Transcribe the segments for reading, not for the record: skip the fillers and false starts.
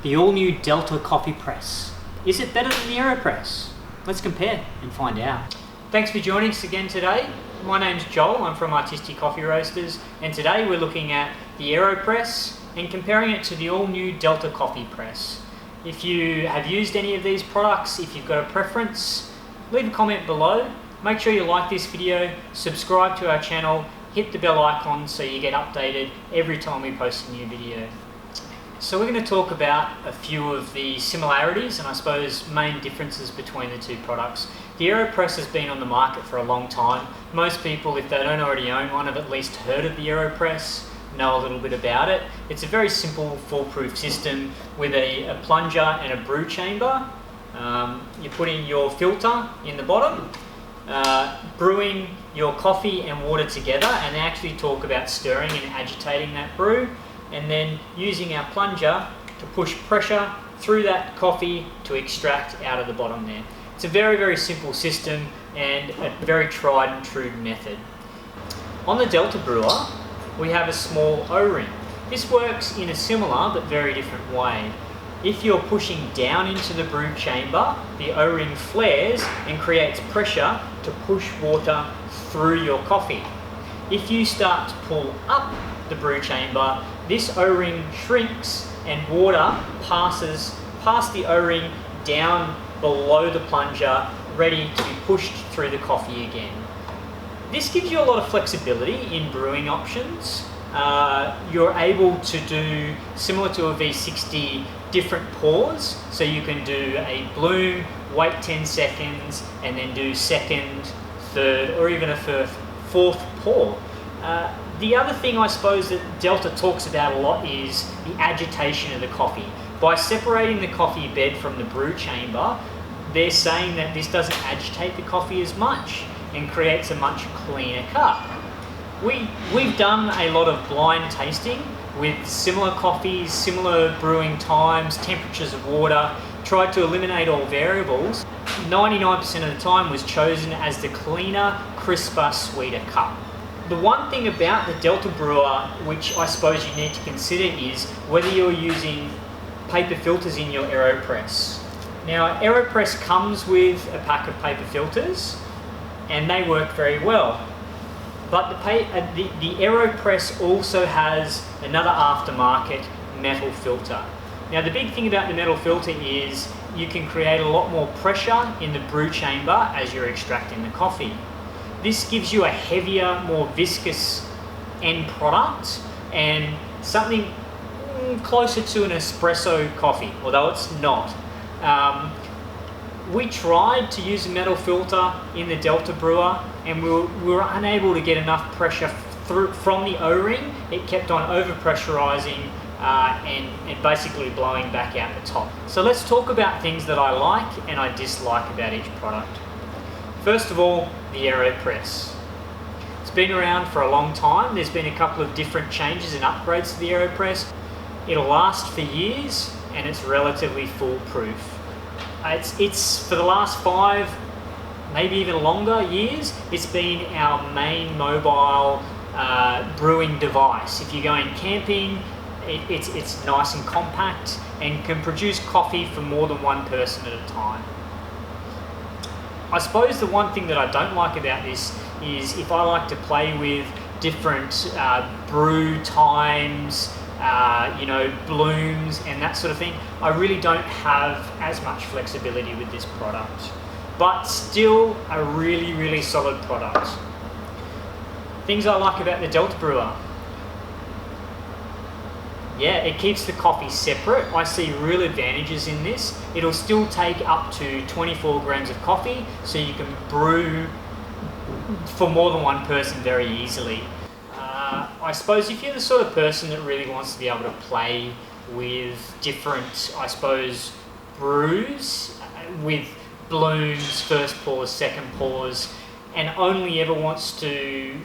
the all-new Delter Coffee Press. Is it better than the AeroPress? Let's compare and find out. Thanks for joining us again today. My name's Joel, I'm from Artisti Coffee Roasters, and today we're looking at the AeroPress and comparing it to the all-new Delter Coffee Press. If you have used any of these products, if you've got a preference, leave a comment below. Make sure you like this video, subscribe to our channel, hit the bell icon so you get updated every time we post a new video. So we're going to talk about a few of the similarities and I suppose main differences between the two products. The AeroPress has been on the market for a long time. Most people, if they don't already own one, have at least heard of the AeroPress, know a little bit about it. It's a very simple foolproof system with a plunger and a brew chamber. You put in your filter in the bottom, brewing your coffee and water together, and they actually talk about stirring and agitating that brew, and then using our plunger to push pressure through that coffee to extract out of the bottom there. It's a very, very simple system and a very tried and true method. On the Delter brewer, we have a small O-ring. This works in a similar but very different way. If you're pushing down into the brew chamber, the O-ring flares and creates pressure to push water through your coffee. If you start to pull up the brew chamber, this O-ring shrinks and water passes past the O-ring down below the plunger, ready to be pushed through the coffee again. This gives you a lot of flexibility in brewing options. You're able to do, similar to a V60, different pours. So you can do a bloom, wait 10 seconds, and then do second, third, or even a fourth pour. The other thing I suppose that Delter talks about a lot is the agitation of the coffee. By separating the coffee bed from the brew chamber, they're saying that this doesn't agitate the coffee as much and creates a much cleaner cup. We've done a lot of blind tasting with similar coffees, similar brewing times, temperatures of water, tried to eliminate all variables. 99% of the time was chosen as the cleaner, crisper, sweeter cup. The one thing about the Delter brewer, which I suppose you need to consider, is whether you're using paper filters in your AeroPress. Now, AeroPress comes with a pack of paper filters and they work very well. But the AeroPress also has another aftermarket metal filter. Now, the big thing about the metal filter is you can create a lot more pressure in the brew chamber as you're extracting the coffee. This gives you a heavier, more viscous end product and something closer to an espresso coffee, although it's not. We tried to use a metal filter in the Delter brewer and we were unable to get enough pressure from the O-ring. It kept on over-pressurizing and basically blowing back out the top. So let's talk about things that I like and I dislike about each product. First of all, the AeroPress. It's been around for a long time. There's been a couple of different changes and upgrades to the AeroPress. It'll last for years and it's relatively foolproof. It's for the last 5, maybe even longer years, it's been our main mobile brewing device. If you're going camping, it's nice and compact and can produce coffee for more than one person at a time. I suppose the one thing that I don't like about this is if I like to play with different brew times, blooms and that sort of thing, I really don't have as much flexibility with this product. But still a really, really solid product. Things I like about the Delter brewer. Yeah, it keeps the coffee separate. I see real advantages in this. It'll still take up to 24 grams of coffee, so you can brew for more than one person very easily. I suppose if you're the sort of person that really wants to be able to play with different, I suppose, brews, with blooms, first pours, second pours, and only ever wants to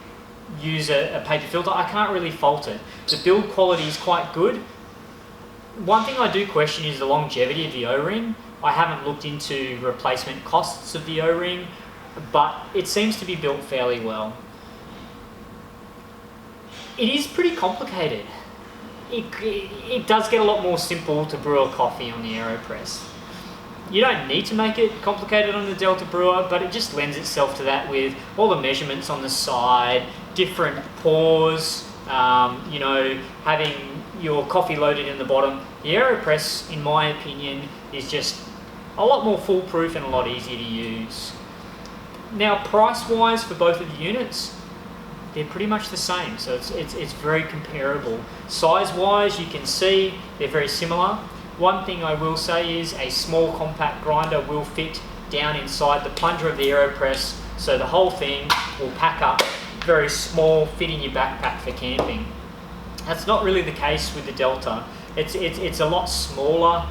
use a paper filter, I can't really fault it. The build quality is quite good. One thing I do question is the longevity of the O-ring. I haven't looked into replacement costs of the O-ring, but it seems to be built fairly well. It is pretty complicated. it does get a lot more simple to brew a coffee on the AeroPress. You don't need to make it complicated on the Delter brewer, but it just lends itself to that with all the measurements on the side, different pours, you know, having your coffee loaded in the bottom. The AeroPress, in my opinion, is just a lot more foolproof and a lot easier to use. Now, price-wise for both of the units, they're pretty much the same, so it's very comparable. Size-wise, you can see they're very similar. One thing I will say is a small compact grinder will fit down inside the plunger of the AeroPress, so the whole thing will pack up very small, fit in your backpack for camping. That's not really the case with the Delter. It's a lot smaller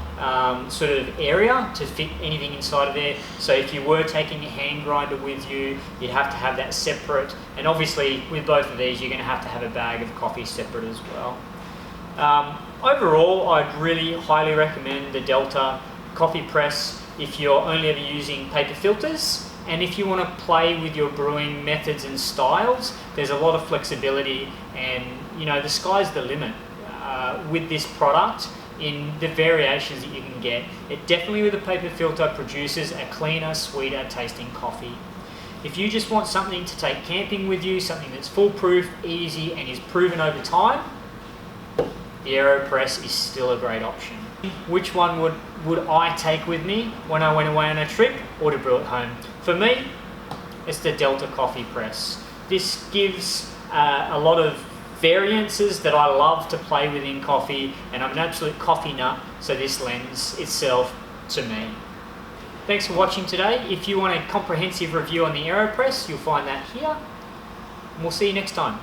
sort of area to fit anything inside of there. So if you were taking a hand grinder with you, you'd have to have that separate. And obviously with both of these, you're going to have a bag of coffee separate as well. Overall, I'd really highly recommend the Delter Coffee Press if you're only ever using paper filters. And if you want to play with your brewing methods and styles, there's a lot of flexibility, and you know, the sky's the limit with this product in the variations that you can get. It definitely, with a paper filter, produces a cleaner, sweeter tasting coffee. If you just want something to take camping with you, something that's foolproof, easy, and is proven over time, the AeroPress is still a great option. Which one would I take with me when I went away on a trip or to brew at home? For me, it's the Delter Coffee Press. This gives a lot of variances that I love to play with in coffee, and I'm an absolute coffee nut, so this lends itself to me. Thanks for watching today. If you want a comprehensive review on the AeroPress, you'll find that here, and we'll see you next time.